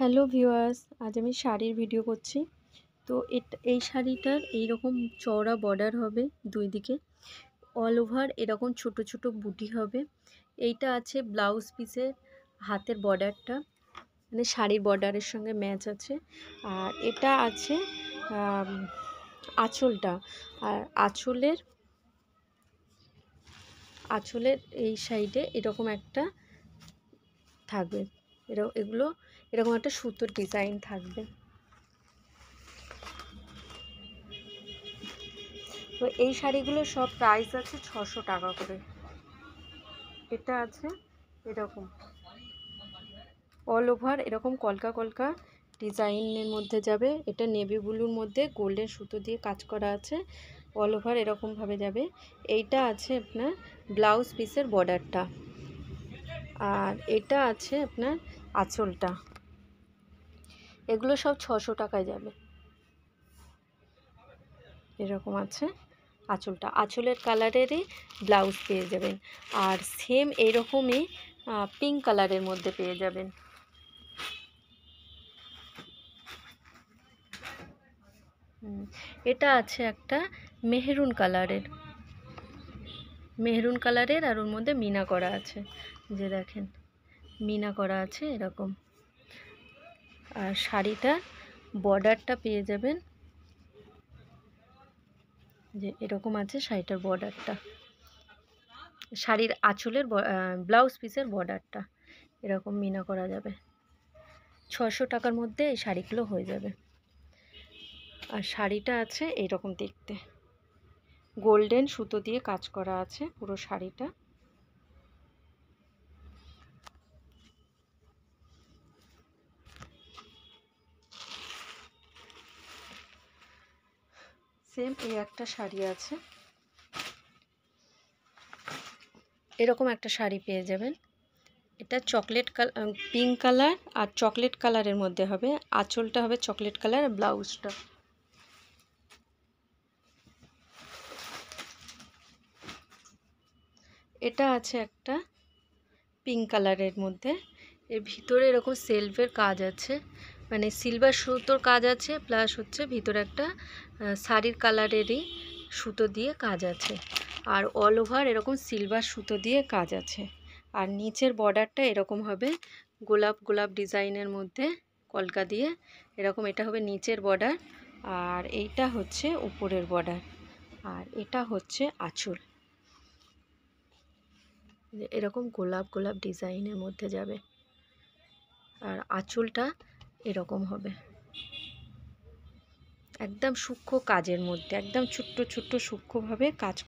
Hello viewers, আজ আমি শাড়ির ভিডিও করছি। তো এই শাড়িটার এইরকম চওড়া বর্ডার হবে দুই দিকে, অল ওভার এরকম ছোট ছোট বুটি হবে। এইটা আছে ব্লাউজ পিসের হাতের বর্ডারটা, মানে শাড়ির বর্ডারের সঙ্গে ম্যাচ আছে। আর এটা আছে আঁচলটা। আর আঁচলের এই সাইডে এরকম একটা থাকবে, এরকম একটা সুতোর ডিজাইন থাকবে। তো এই শাড়িগুলো সব প্রাইস আছে 600 টাকা করে। এটা আছে এরকম অল ওভার এরকম কলকা কলকা ডিজাইনের মধ্যে যাবে। এটা নেভি ব্লুর মধ্যে গোল্ডেন সুতো দিয়ে কাজ করা আছে, অল ওভার এরকমভাবে যাবে। এইটা আছে আপনার ব্লাউজ পিসের বর্ডারটা, আর এটা আছে আপনার আঁচলটা। এগুলো সব 600 টাকায় যাবে। এরকম আছে আঁচলটা, আঁচলের কালারেরই ব্লাউজ পেয়ে যাবেন। আর সেম এইরকমই পিঙ্ক কালারের মধ্যে পেয়ে যাবেন। এটা আছে একটা মেহরুন কালারের, আর ওর মধ্যে মিনা করা আছে, যে দেখেন মিনা করা আছে এরকম। আর শাড়িটার বর্ডারটা পেয়ে যাবেন, যে এরকম আছে শাড়িটার বর্ডারটা, শাড়ির আঁচলের ব্লাউজ পিসের বর্ডারটা এরকম মিনা করা যাবে। 600 টাকার মধ্যে এই শাড়িগুলো হয়ে যাবে। আর শাড়িটা আছে এইরকম দেখতে, গোল্ডেন সুতো দিয়ে কাজ করা আছে পুরো শাড়িটা। সেম এই একটা শাড়ি আছে, এরকম একটা শাড়ি পেয়ে যাবেন। এটা চকলেট কালার, পিঙ্ক কালার আর চকলেট কালারের মধ্যে হবে। আঁচলটা হবে চকলেট কালার আর ব্লাউজটা। এটা আছে একটা পিঙ্ক কালারের মধ্যে, এর ভিতরে এরকম সেলফের কাজ আছে, মানে সিলভার সুতোর কাজ আছে, প্লাস হচ্ছে ভিতরে একটা শাড়ির কালারেরই সুতো দিয়ে কাজ আছে। আর অল ওভার এরকম সিলভার সুতো দিয়ে কাজ আছে। আর নিচের বর্ডারটা এরকম হবে গোলাপ গোলাপ ডিজাইনের মধ্যে কলকা দিয়ে এরকম। এটা হবে নিচের বর্ডার, আর এইটা হচ্ছে উপরের বর্ডার, আর এটা হচ্ছে আঁচল। এরকম গোলাপ গোলাপ ডিজাইনের মধ্যে যাবে। আর আঁচলটা এরকম হবে একদম সূক্ষ্ম কাজের মধ্যে, একদম ছোট্ট ছোট্ট সূক্ষ্মভাবে কাজ